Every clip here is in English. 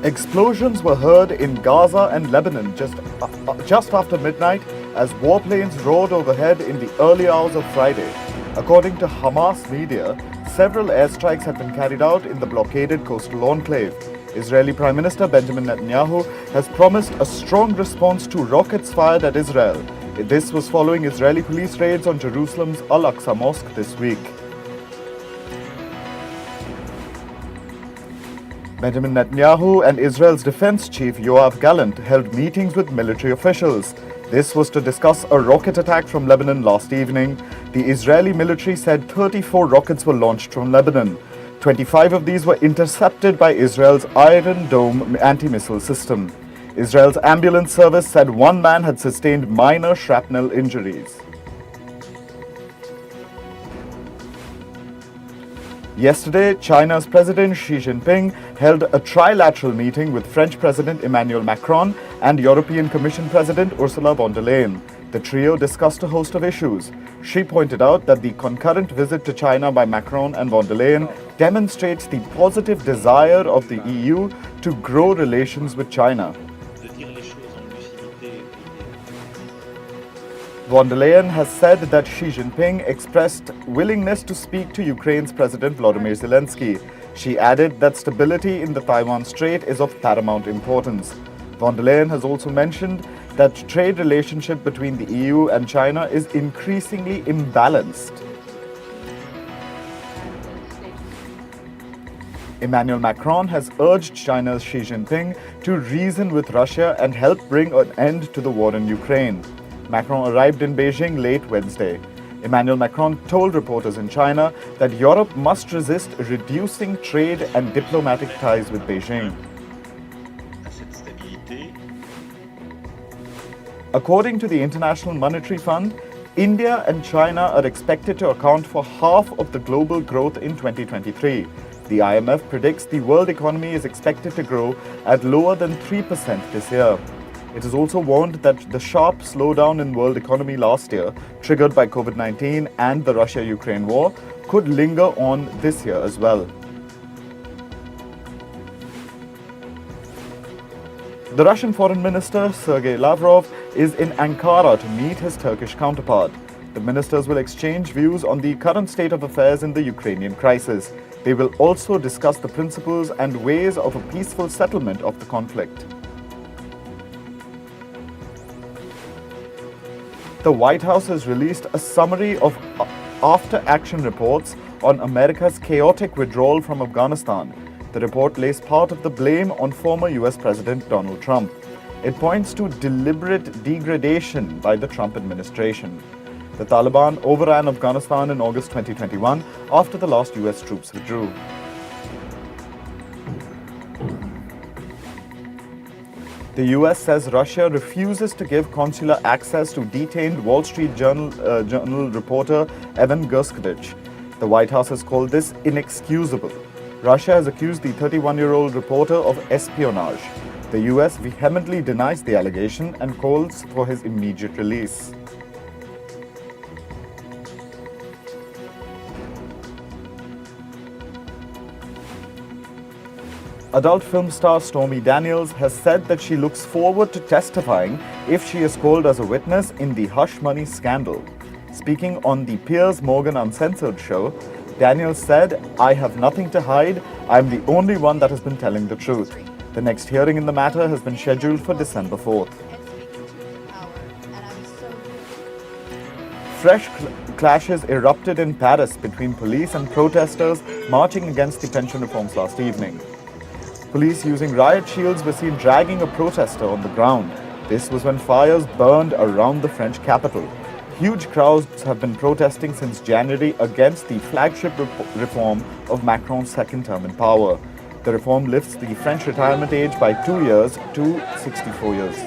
Explosions were heard in Gaza and Lebanon just after midnight as warplanes roared overhead in the early hours of Friday. According to Hamas media, several airstrikes had been carried out in the blockaded coastal enclave. Israeli Prime Minister Benjamin Netanyahu has promised a strong response to rockets fired at Israel. This was following Israeli police raids on Jerusalem's Al-Aqsa Mosque this week. Benjamin Netanyahu and Israel's defense chief Yoav Gallant held meetings with military officials. This was to discuss a rocket attack from Lebanon last evening. The Israeli military said 34 rockets were launched from Lebanon. 25 of these were intercepted by Israel's Iron Dome anti-missile system. Israel's ambulance service said one man had sustained minor shrapnel injuries. Yesterday, China's President Xi Jinping held a trilateral meeting with French President Emmanuel Macron and European Commission President Ursula von der Leyen. The trio discussed a host of issues. Xi pointed out that the concurrent visit to China by Macron and von der Leyen demonstrates the positive desire of the EU to grow relations with China. Von der Leyen has said that Xi Jinping expressed willingness to speak to Ukraine's President Volodymyr Zelensky. She added that stability in the Taiwan Strait is of paramount importance. Von der Leyen has also mentioned that trade relationship between the EU and China is increasingly imbalanced. Emmanuel Macron has urged China's Xi Jinping to reason with Russia and help bring an end to the war in Ukraine. Macron arrived in Beijing late Wednesday. Emmanuel Macron told reporters in China that Europe must resist reducing trade and diplomatic ties with Beijing. According to the International Monetary Fund, India and China are expected to account for half of the global growth in 2023. The IMF predicts the world economy is expected to grow at lower than 3% this year. It has also warned that the sharp slowdown in world economy last year, triggered by COVID-19 and the Russia-Ukraine war, could linger on this year as well. The Russian Foreign Minister Sergei Lavrov is in Ankara to meet his Turkish counterpart. The ministers will exchange views on the current state of affairs in the Ukrainian crisis. They will also discuss the principles and ways of a peaceful settlement of the conflict. The White House has released a summary of after-action reports on America's chaotic withdrawal from Afghanistan. The report lays part of the blame on former US President Donald Trump. It points to deliberate degradation by the Trump administration. The Taliban overran Afghanistan in August 2021 after the last US troops withdrew. The US says Russia refuses to give consular access to detained Wall Street Journal reporter Evan Gershkovich. The White House has called this inexcusable. Russia has accused the 31-year-old reporter of espionage. The US vehemently denies the allegation and calls for his immediate release. Adult film star Stormy Daniels has said that she looks forward to testifying if she is called as a witness in the hush money scandal. Speaking on the Piers Morgan Uncensored show, Daniels said, "I have nothing to hide. I'm the only one that has been telling the truth." The next hearing in the matter has been scheduled for December 4th. Fresh clashes erupted in Paris between police and protesters marching against the pension reforms last evening. Police using riot shields were seen dragging a protester on the ground. This was when fires burned around the French capital. Huge crowds have been protesting since January against the flagship reform of Macron's second term in power. The reform lifts the French retirement age by 2 years to 64 years.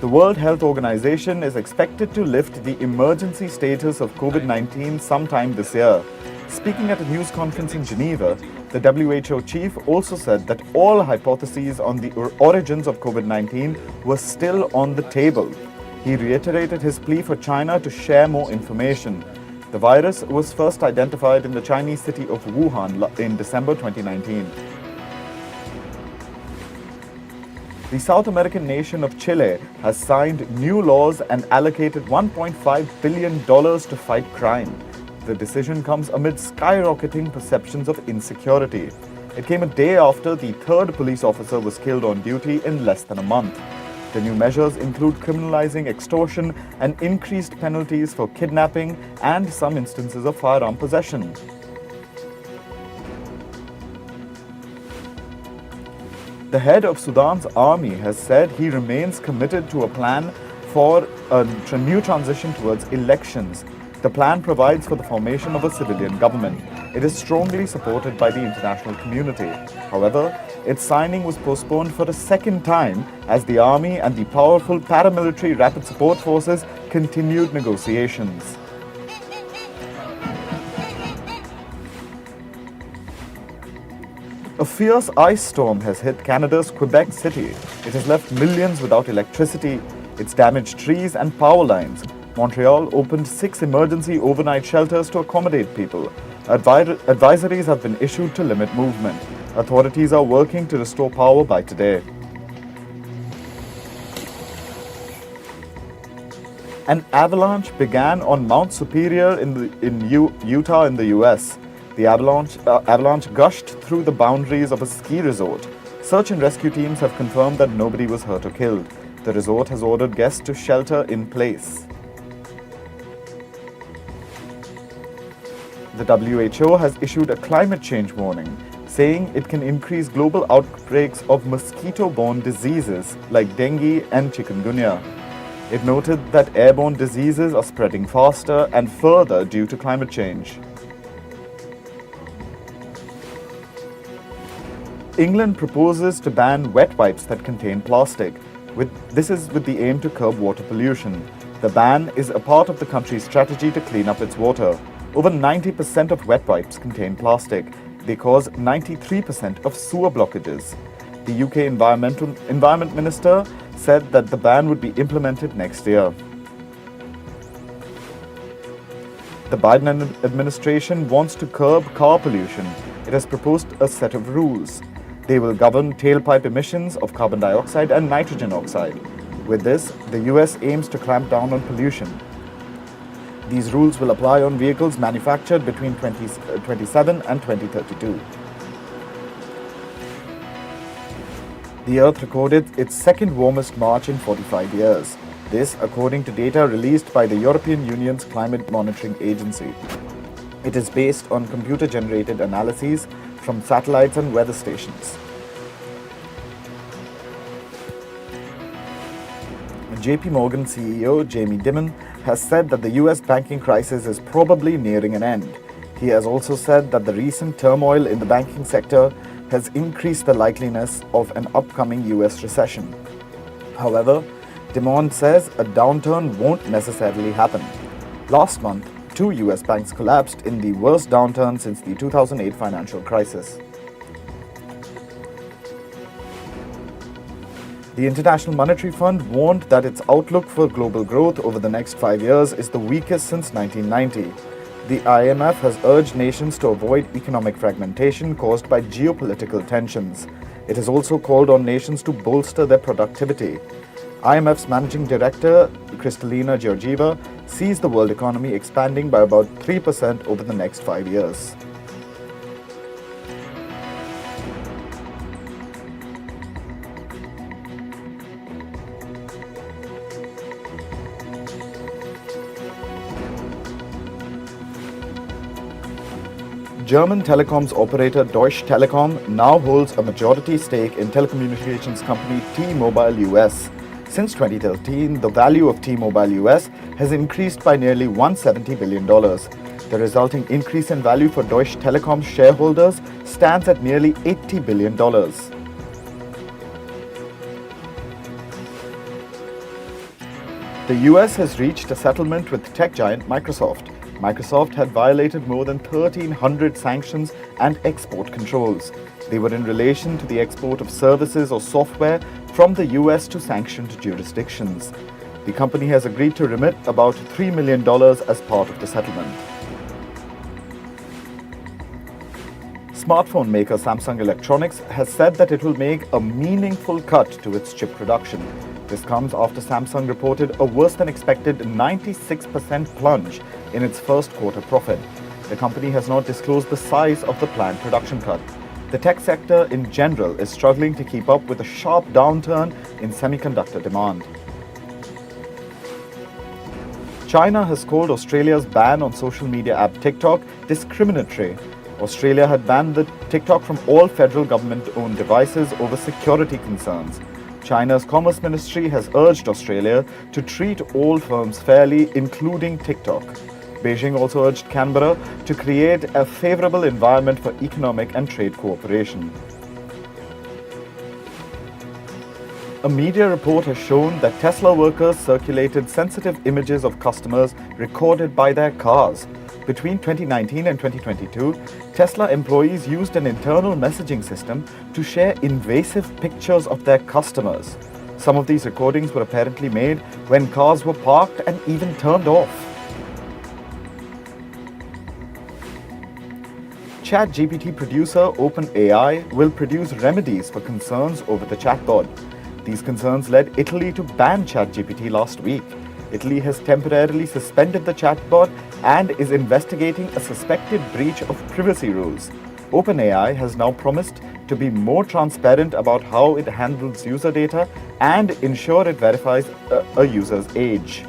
The World Health Organization is expected to lift the emergency status of COVID-19 sometime this year. Speaking at a news conference in Geneva, the WHO chief also said that all hypotheses on the origins of COVID-19 were still on the table. He reiterated his plea for China to share more information. The virus was first identified in the Chinese city of Wuhan in December 2019. The South American nation of Chile has signed new laws and allocated $1.5 billion to fight crime. The decision comes amid skyrocketing perceptions of insecurity. It came a day after the third police officer was killed on duty in less than a month. The new measures include criminalizing extortion and increased penalties for kidnapping and some instances of firearm possession. The head of Sudan's army has said he remains committed to a plan for a new transition towards elections. The plan provides for the formation of a civilian government. It is strongly supported by the international community. However, its signing was postponed for a second time as the army and the powerful paramilitary rapid support forces continued negotiations. A fierce ice storm has hit Canada's Quebec City. It has left millions without electricity. It's damaged trees and power lines. Montreal opened 6 emergency overnight shelters to accommodate people. Advisories have been issued to limit movement. Authorities are working to restore power by today. An avalanche began on Mount Superior in Utah in the US. The avalanche gushed through the boundaries of a ski resort. Search and rescue teams have confirmed that nobody was hurt or killed. The resort has ordered guests to shelter in place. The WHO has issued a climate change warning, saying it can increase global outbreaks of mosquito-borne diseases like dengue and chikungunya. It noted that airborne diseases are spreading faster and further due to climate change. England proposes to ban wet wipes that contain plastic. This is with the aim to curb water pollution. The ban is a part of the country's strategy to clean up its water. Over 90% of wet wipes contain plastic. They cause 93% of sewer blockages. The UK Environment Minister said that the ban would be implemented next year. The Biden administration wants to curb car pollution. It has proposed a set of rules. They will govern tailpipe emissions of carbon dioxide and nitrogen oxide. With this, the US aims to clamp down on pollution. These rules will apply on vehicles manufactured between 2027 and 2032. The Earth recorded its second warmest March in 45 years. This, according to data released by the European Union's Climate Monitoring Agency. It is based on computer-generated analyses from satellites and weather stations. JP Morgan CEO Jamie Dimon has said that the US banking crisis is probably nearing an end. He has also said that the recent turmoil in the banking sector has increased the likeliness of an upcoming US recession. However, Dimon says a downturn won't necessarily happen. Last month, 2 US banks collapsed in the worst downturn since the 2008 financial crisis. The International Monetary Fund warned that its outlook for global growth over the next 5 years is the weakest since 1990. The IMF has urged nations to avoid economic fragmentation caused by geopolitical tensions. It has also called on nations to bolster their productivity. IMF's managing director, Kristalina Georgieva, sees the world economy expanding by about 3% over the next 5 years. German telecoms operator Deutsche Telekom now holds a majority stake in telecommunications company T-Mobile US. Since 2013, the value of T-Mobile US has increased by nearly $170 billion. The resulting increase in value for Deutsche Telekom's shareholders stands at nearly $80 billion. The US has reached a settlement with tech giant Microsoft. Microsoft had violated more than 1,300 sanctions and export controls. They were in relation to the export of services or software from the US to sanctioned jurisdictions. The company has agreed to remit about $3 million as part of the settlement. Smartphone maker Samsung Electronics has said that it will make a meaningful cut to its chip production. This comes after Samsung reported a worse than expected 96% plunge in its first quarter profit. The company has not disclosed the size of the planned production cut. The tech sector in general is struggling to keep up with a sharp downturn in semiconductor demand. China has called Australia's ban on social media app TikTok discriminatory. Australia had banned the TikTok from all federal government-owned devices over security concerns. China's Commerce Ministry has urged Australia to treat all firms fairly, including TikTok. Beijing also urged Canberra to create a favorable environment for economic and trade cooperation. A media report has shown that Tesla workers circulated sensitive images of customers recorded by their cars. Between 2019 and 2022, Tesla employees used an internal messaging system to share invasive pictures of their customers. Some of these recordings were apparently made when cars were parked and even turned off. ChatGPT producer OpenAI will produce remedies for concerns over the chatbot. These concerns led Italy to ban ChatGPT last week. Italy has temporarily suspended the chatbot and is investigating a suspected breach of privacy rules. OpenAI has now promised to be more transparent about how it handles user data and ensure it verifies a user's age.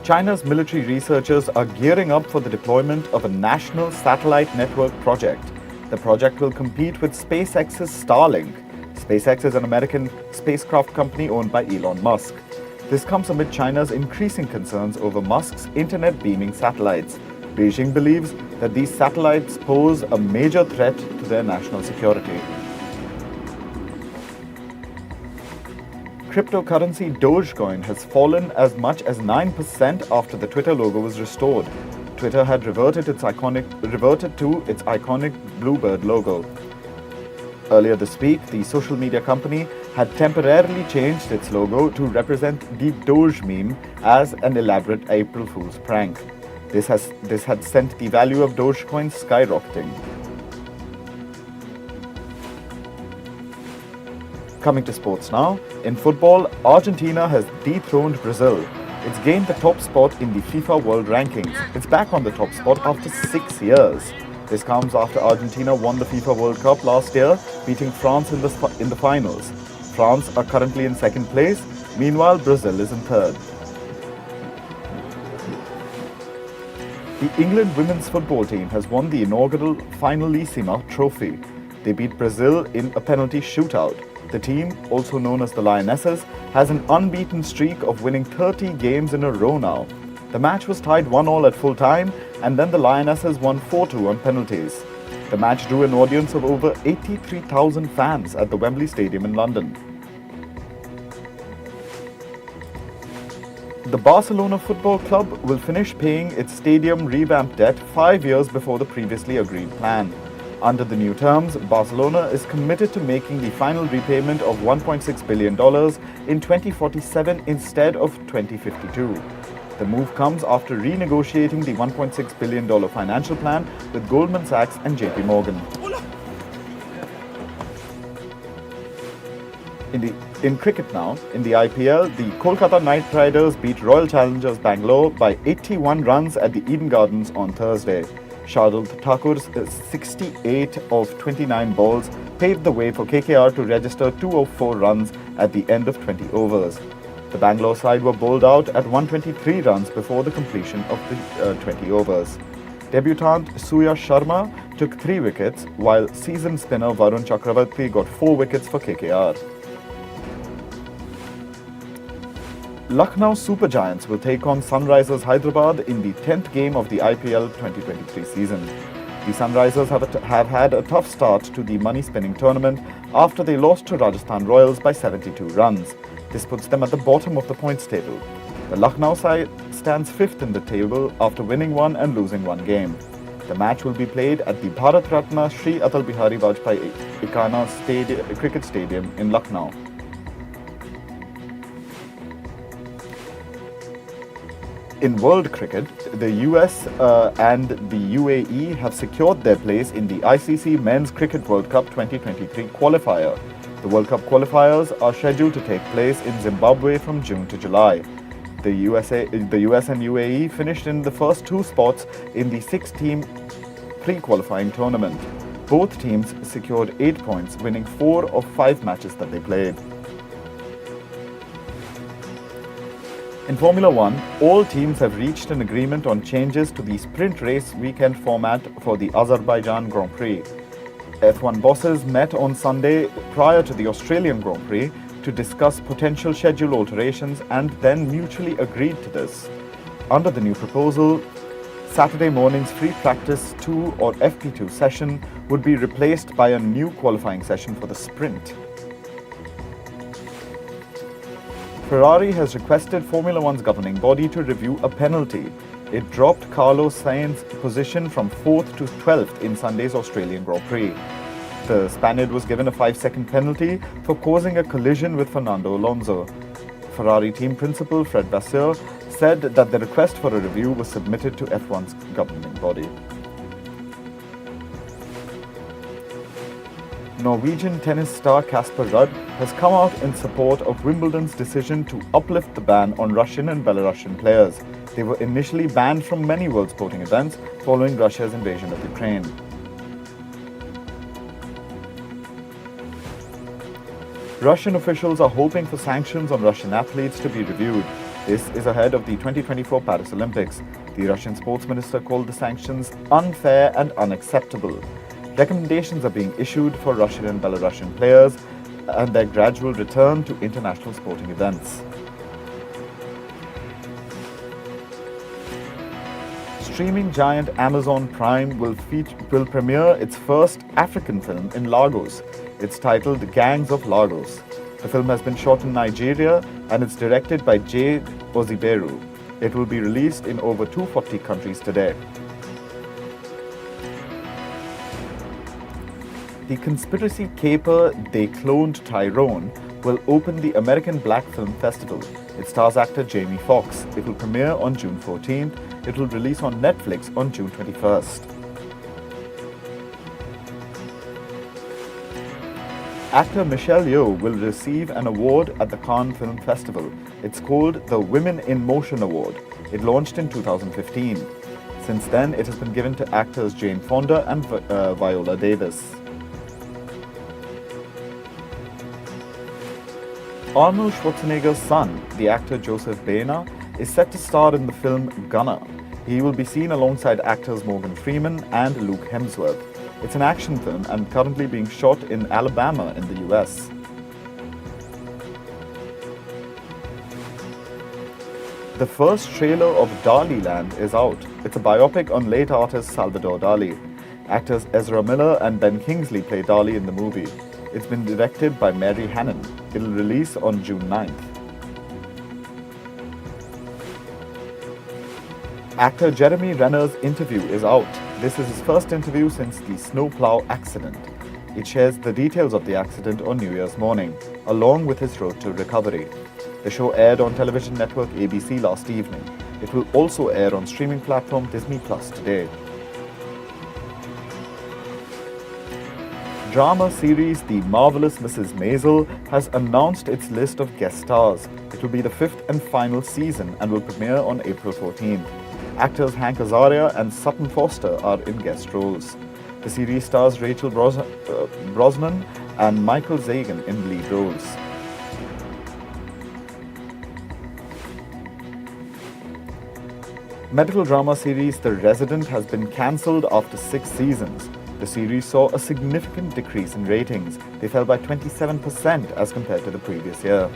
China's military researchers are gearing up for the deployment of a national satellite network project. The project will compete with SpaceX's Starlink. SpaceX is an American spacecraft company owned by Elon Musk. This comes amid China's increasing concerns over Musk's internet beaming satellites. Beijing believes that these satellites pose a major threat to their national security. Cryptocurrency Dogecoin has fallen as much as 9% after the Twitter logo was restored. Twitter had reverted to its iconic bluebird logo. Earlier this week, the social media company had temporarily changed its logo to represent the Doge meme as an elaborate April Fool's prank. This had sent the value of Dogecoin skyrocketing. Coming to sports now, in football, Argentina has dethroned Brazil. It's gained the top spot in the FIFA World Rankings. It's back on the top spot after 6 years. This comes after Argentina won the FIFA World Cup last year, beating France in the finals. France are currently in second place, meanwhile Brazil is in third. The England women's football team has won the inaugural Finalissima trophy. They beat Brazil in a penalty shootout. The team, also known as the Lionesses, has an unbeaten streak of winning 30 games in a row now. The match was tied 1-1 at full time, and then the Lionesses won 4-2 on penalties. The match drew an audience of over 83,000 fans at the Wembley Stadium in London. The Barcelona Football Club will finish paying its stadium revamp debt 5 years before the previously agreed plan. Under the new terms, Barcelona is committed to making the final repayment of $1.6 billion in 2047 instead of 2052. The move comes after renegotiating the $1.6 billion financial plan with Goldman Sachs and JP Morgan. In cricket now, in the IPL, the Kolkata Knight Riders beat Royal Challengers Bangalore by 81 runs at the Eden Gardens on Thursday. Shardul Thakur's 68 of 29 balls paved the way for KKR to register 204 runs at the end of 20 overs. The Bangalore side were bowled out at 123 runs before the completion of the 20 overs. Debutant Suya Sharma took 3 wickets, while seasoned spinner Varun Chakravarti got 4 wickets for KKR. Lucknow Super Giants will take on Sunrisers Hyderabad in the 10th game of the IPL 2023 season. The Sunrisers have had a tough start to the money-spinning tournament after they lost to Rajasthan Royals by 72 runs. This puts them at the bottom of the points table. The Lucknow side stands 5th in the table after winning 1 and losing 1 game. The match will be played at the Bharat Ratna Shri Atal Bihari Vajpayee Ekana Cricket Stadium in Lucknow. In world cricket, the US and the UAE have secured their place in the ICC Men's Cricket World Cup 2023 qualifier. The World Cup qualifiers are scheduled to take place in Zimbabwe from June to July. The US and UAE finished in the first two spots in the six-team pre-qualifying tournament. Both teams secured 8 points, winning 4 of 5 matches that they played. In Formula One, all teams have reached an agreement on changes to the sprint race weekend format for the Azerbaijan Grand Prix. F1 bosses met on Sunday prior to the Australian Grand Prix to discuss potential schedule alterations and then mutually agreed to this. Under the new proposal, Saturday morning's free practice 2 or FP2 session would be replaced by a new qualifying session for the sprint. Ferrari has requested Formula One's governing body to review a penalty. It dropped Carlos Sainz's position from 4th to 12th in Sunday's Australian Grand Prix. The Spaniard was given a 5-second penalty for causing a collision with Fernando Alonso. Ferrari team principal Fred Vasseur said that the request for a review was submitted to F1's governing body. Norwegian tennis star Casper Ruud has come out in support of Wimbledon's decision to uplift the ban on Russian and Belarusian players. They were initially banned from many world sporting events following Russia's invasion of Ukraine. Russian officials are hoping for sanctions on Russian athletes to be reviewed. This is ahead of the 2024 Paris Olympics. The Russian sports minister called the sanctions unfair and unacceptable. Recommendations are being issued for Russian and Belarusian players and their gradual return to international sporting events. Streaming giant Amazon Prime will premiere its first African film in Lagos. It's titled Gangs of Lagos. The film has been shot in Nigeria and it's directed by Jade Oziberu. It will be released in over 240 countries today. The conspiracy caper They Cloned Tyrone will open the American Black Film Festival. It stars actor Jamie Foxx. It will premiere on June 14th. It will release on Netflix on June 21st. Actor Michelle Yeoh will receive an award at the Cannes Film Festival. It's called the Women in Motion Award. It launched in 2015. Since then, it has been given to actors Jane Fonda and Viola Davis. Arnold Schwarzenegger's son, the actor Joseph Baena, is set to star in the film Gunner. He will be seen alongside actors Morgan Freeman and Luke Hemsworth. It's an action film and currently being shot in Alabama in the US. The first trailer of Dali Land is out. It's a biopic on late artist Salvador Dali. Actors Ezra Miller and Ben Kingsley play Dali in the movie. It's been directed by Mary Hannon. It'll release on June 9th. Actor Jeremy Renner's interview is out. This is his first interview since the snowplow accident. It shares the details of the accident on New Year's morning, along with his road to recovery. The show aired on television network ABC last evening. It will also air on streaming platform Disney Plus today. Drama series The Marvelous Mrs. Maisel has announced its list of guest stars. It will be the 5th and final season and will premiere on April 14th. Actors Hank Azaria and Sutton Foster are in guest roles. The series stars Rachel Brosnan and Michael Zagan in lead roles. Medical drama series The Resident has been cancelled after 6 seasons. The series saw a significant decrease in ratings. They fell by 27% as compared to the previous year.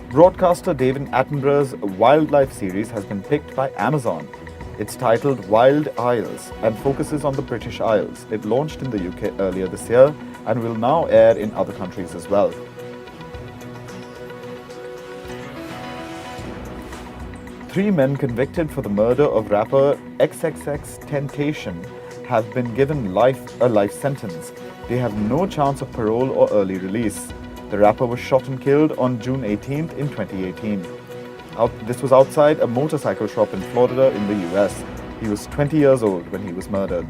Broadcaster David Attenborough's wildlife series has been picked by Amazon. It's titled Wild Isles and focuses on the British Isles. It launched in the UK earlier this year and will now air in other countries as well. Three men convicted for the murder of rapper XXXTentacion have been given a life sentence. They have no chance of parole or early release. The rapper was shot and killed on June 18th in 2018. This was outside a motorcycle shop in Florida in the US. He was 20 years old when he was murdered.